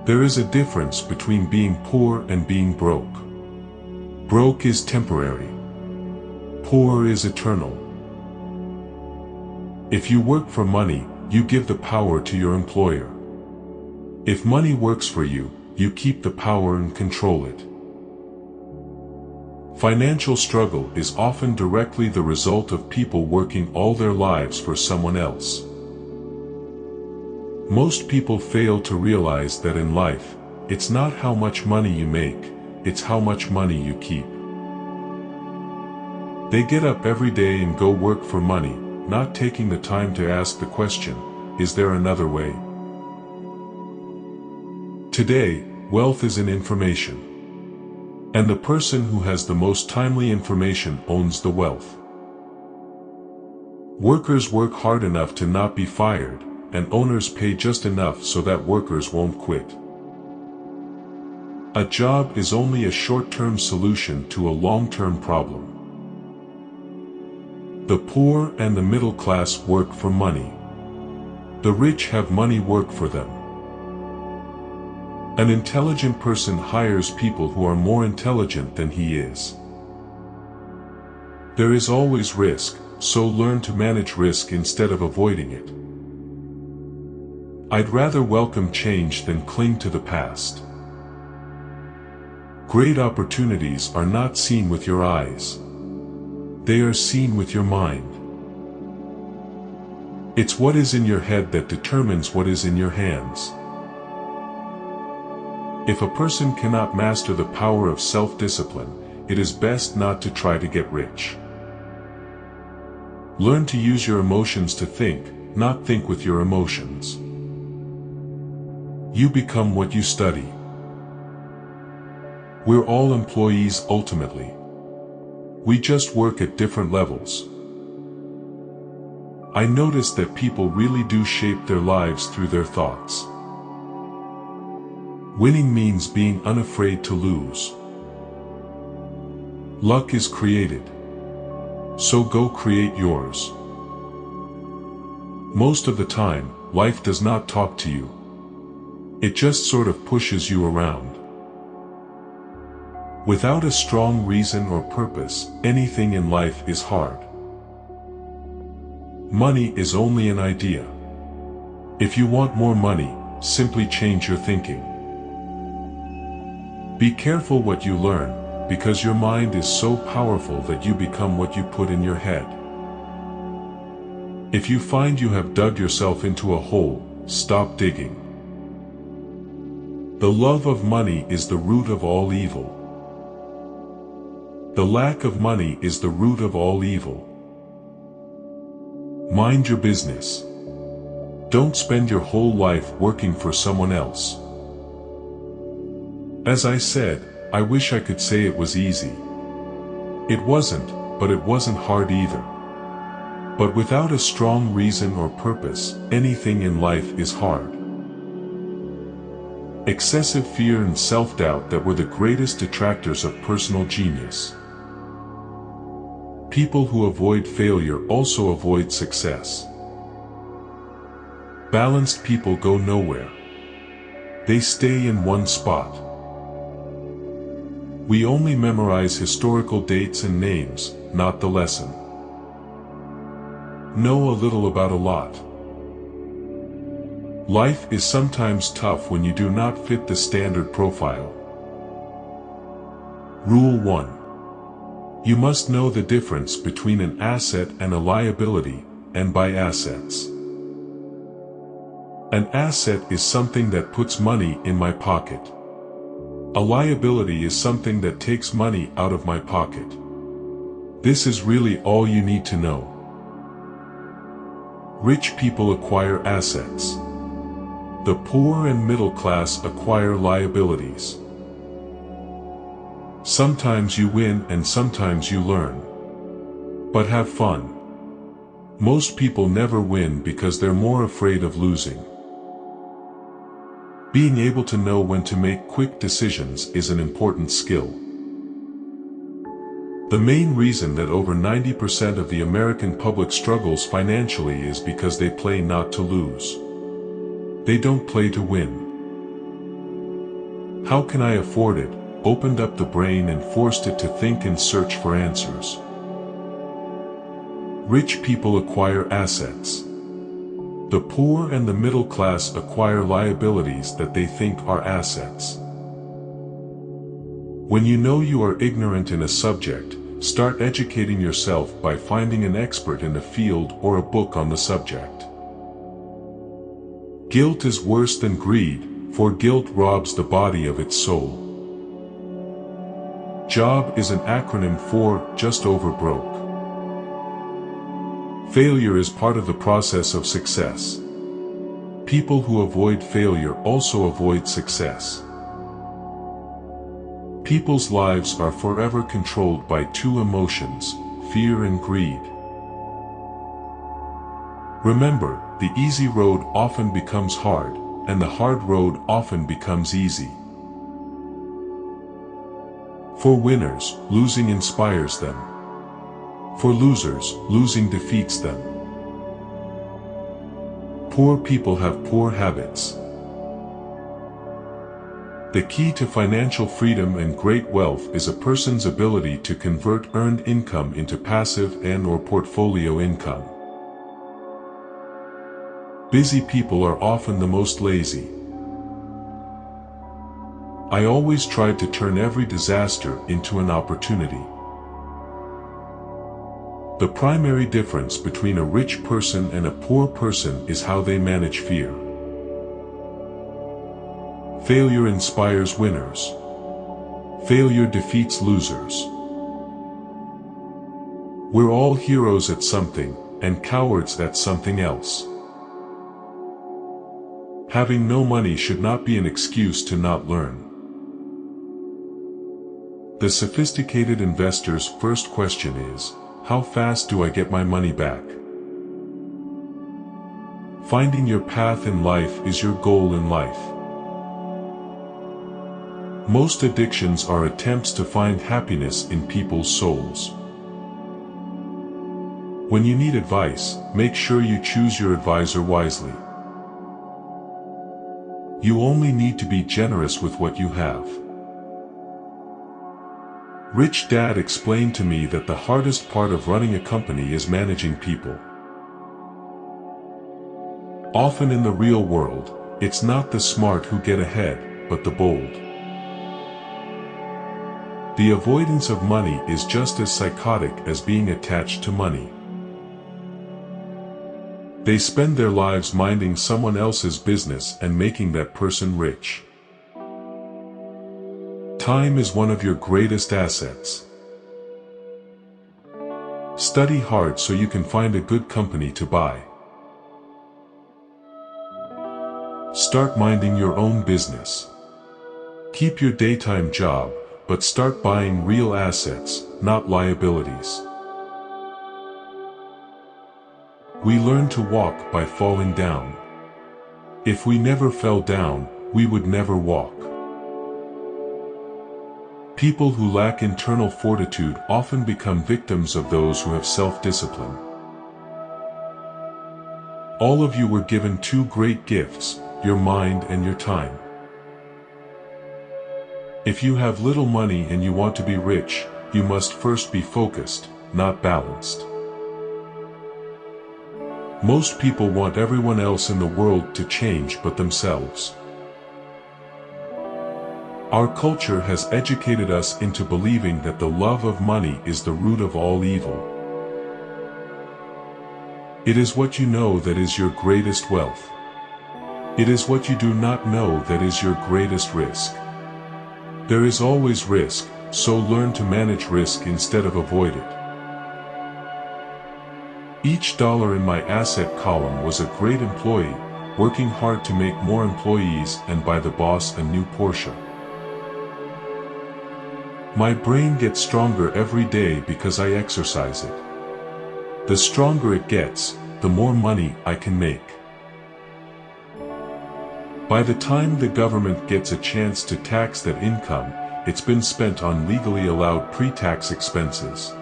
There is a difference between being poor and being broke. Broke is temporary. Poor is eternal. If you work for money, you give the power to your employer. If money works for you, you keep the power and control it. Financial struggle is often directly the result of people working all their lives for someone else. Most people fail to realize that in life, it's not how much money you make, it's how much money you keep. They get up every day and go work for money, not taking the time to ask the question, is there another way? Today, wealth is in information. And the person who has the most timely information owns the wealth. Workers work hard enough to not be fired, and owners pay just enough so that workers won't quit. A job is only a short-term solution to a long-term problem. The poor and the middle class work for money. The rich have money work for them. An intelligent person hires people who are more intelligent than he is. There is always risk, so learn to manage risk instead of avoiding it. I'd rather welcome change than cling to the past. Great opportunities are not seen with your eyes. They are seen with your mind. It's what is in your head that determines what is in your hands. If a person cannot master the power of self-discipline, it is best not to try to get rich. Learn to use your emotions to think, not think with your emotions. You become what you study. We're all employees ultimately. We just work at different levels. I noticed that people really do shape their lives through their thoughts. Winning means being unafraid to lose. Luck is created. So go create yours. Most of the time, life does not talk to you. It just sort of pushes you around. Without a strong reason or purpose, anything in life is hard. Money is only an idea. If you want more money, simply change your thinking. Be careful what you learn, because your mind is so powerful that you become what you put in your head. If you find you have dug yourself into a hole, stop digging. The love of money is the root of all evil. The lack of money is the root of all evil. Mind your business. Don't spend your whole life working for someone else. As I said, I wish I could say it was easy. It wasn't, but it wasn't hard either. But without a strong reason or purpose, anything in life is hard. Excessive fear and self-doubt that were the greatest detractors of personal genius. People who avoid failure also avoid success. Balanced people go nowhere. They stay in one spot. We only memorize historical dates and names, not the lesson. Know a little about a lot. Life is sometimes tough when you do not fit the standard profile. Rule 1. You must know the difference between an asset and a liability, and by assets. An asset is something that puts money in my pocket. A liability is something that takes money out of my pocket. This is really all you need to know. Rich people acquire assets. The poor and middle class acquire liabilities. Sometimes you win and sometimes you learn. But have fun. Most people never win because they're more afraid of losing. Being able to know when to make quick decisions is an important skill. The main reason that over 90% of the American public struggles financially is because they play not to lose. They don't play to win. How can I afford it? Opened up the brain and forced it to think and search for answers. Rich people acquire assets. The poor and the middle class acquire liabilities that they think are assets. When you know you are ignorant in a subject, start educating yourself by finding an expert in the field or a book on the subject. Guilt is worse than greed, for guilt robs the body of its soul. JOB is an acronym for just over broke. Failure is part of the process of success. People who avoid failure also avoid success. People's lives are forever controlled by two emotions, fear and greed. Remember, the easy road often becomes hard, and the hard road often becomes easy. For winners, losing inspires them. For losers, losing defeats them. Poor people have poor habits. The key to financial freedom and great wealth is a person's ability to convert earned income into passive and/or portfolio income. Busy people are often the most lazy. I always tried to turn every disaster into an opportunity. The primary difference between a rich person and a poor person is how they manage fear. Failure inspires winners. Failure defeats losers. We're all heroes at something, and cowards at something else. Having no money should not be an excuse to not learn. The sophisticated investor's first question is, how fast do I get my money back? Finding your path in life is your goal in life. Most addictions are attempts to find happiness in people's souls. When you need advice, make sure you choose your advisor wisely. You only need to be generous with what you have. Rich Dad explained to me that the hardest part of running a company is managing people. Often in the real world, it's not the smart who get ahead, but the bold. The avoidance of money is just as psychotic as being attached to money. They spend their lives minding someone else's business and making that person rich. Time is one of your greatest assets. Study hard so you can find a good company to buy. Start minding your own business. Keep your daytime job, but start buying real assets, not liabilities. We learn to walk by falling down. If we never fell down, we would never walk. People who lack internal fortitude often become victims of those who have self-discipline. All of you were given two great gifts, your mind and your time. If you have little money and you want to be rich, you must first be focused, not balanced. Most people want everyone else in the world to change but themselves. Our culture has educated us into believing that the love of money is the root of all evil. It is what you know that is your greatest wealth. It is what you do not know that is your greatest risk. There is always risk, so learn to manage risk instead of avoid it. Each dollar in my asset column was a great employee, working hard to make more employees and buy the boss a new Porsche. My brain gets stronger every day because I exercise it. The stronger it gets, the more money I can make. By the time the government gets a chance to tax that income, it's been spent on legally allowed pre-tax expenses.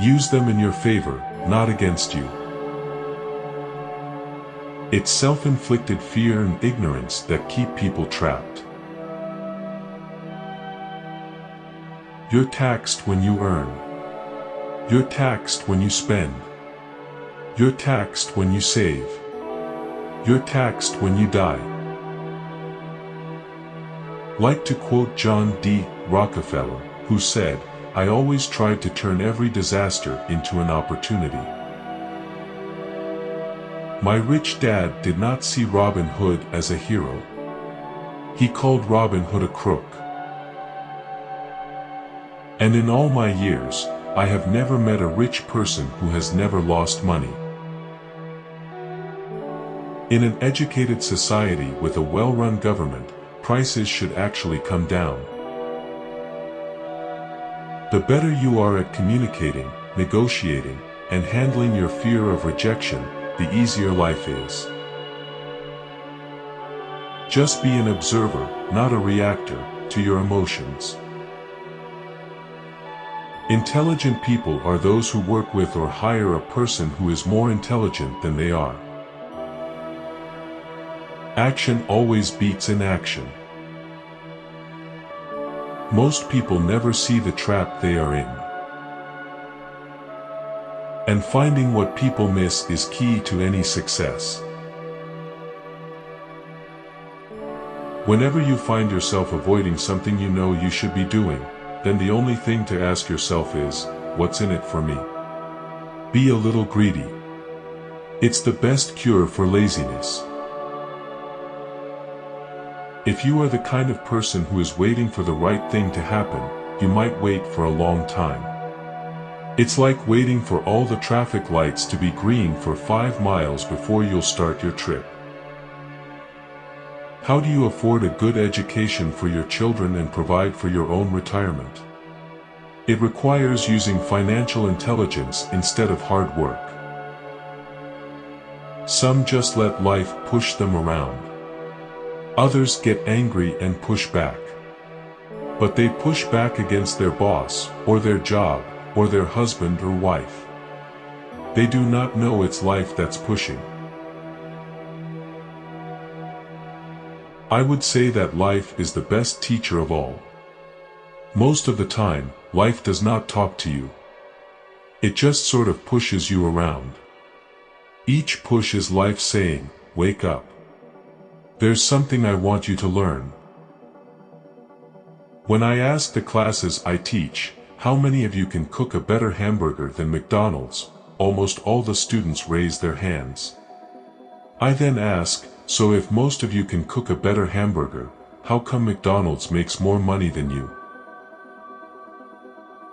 Use them in your favor, not against you. It's self-inflicted fear and ignorance that keep people trapped. You're taxed when you earn. You're taxed when you spend. You're taxed when you save. You're taxed when you die. Like to quote John D. Rockefeller, who said, "I always tried to turn every disaster into an opportunity." My rich dad did not see Robin Hood as a hero. He called Robin Hood a crook. And in all my years, I have never met a rich person who has never lost money. In an educated society with a well-run government, prices should actually come down. The better you are at communicating, negotiating, and handling your fear of rejection, the easier life is. Just be an observer, not a reactor, to your emotions. Intelligent people are those who work with or hire a person who is more intelligent than they are. Action always beats inaction. Most people never see the trap they are in. And finding what people miss is key to any success. Whenever you find yourself avoiding something you know you should be doing, then the only thing to ask yourself is, what's in it for me? Be a little greedy. It's the best cure for laziness. If you are the kind of person who is waiting for the right thing to happen, you might wait for a long time. It's like waiting for all the traffic lights to be green for 5 miles before you'll start your trip. How do you afford a good education for your children and provide for your own retirement? It requires using financial intelligence instead of hard work. Some just let life push them around. Others get angry and push back. But they push back against their boss, or their job, or their husband or wife. They do not know it's life that's pushing. I would say that life is the best teacher of all. Most of the time, life does not talk to you. It just sort of pushes you around. Each push is life saying, wake up. There's something I want you to learn. When I ask the classes I teach, how many of you can cook a better hamburger than McDonald's, almost all the students raise their hands. I then ask, so if most of you can cook a better hamburger, how come McDonald's makes more money than you?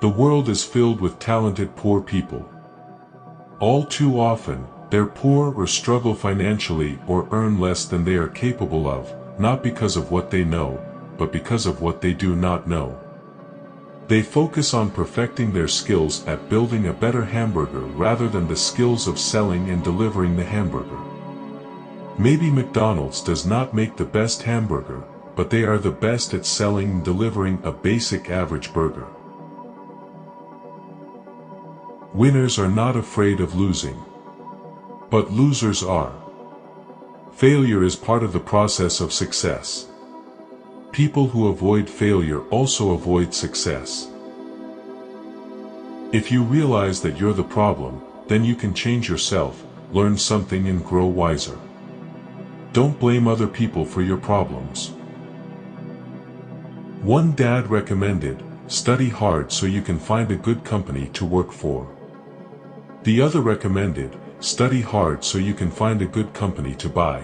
The world is filled with talented poor people. All too often, they're poor or struggle financially or earn less than they are capable of, not because of what they know, but because of what they do not know. They focus on perfecting their skills at building a better hamburger rather than the skills of selling and delivering the hamburger. Maybe McDonald's does not make the best hamburger, but they are the best at selling and delivering a basic average burger. Winners are not afraid of losing. But losers are. Failure is part of the process of success. People who avoid failure also avoid success. If you realize that you're the problem, then you can change yourself, learn something and grow wiser. Don't blame other people for your problems. One dad recommended, study hard so you can find a good company to work for. The other recommended, study hard so you can find a good company to buy.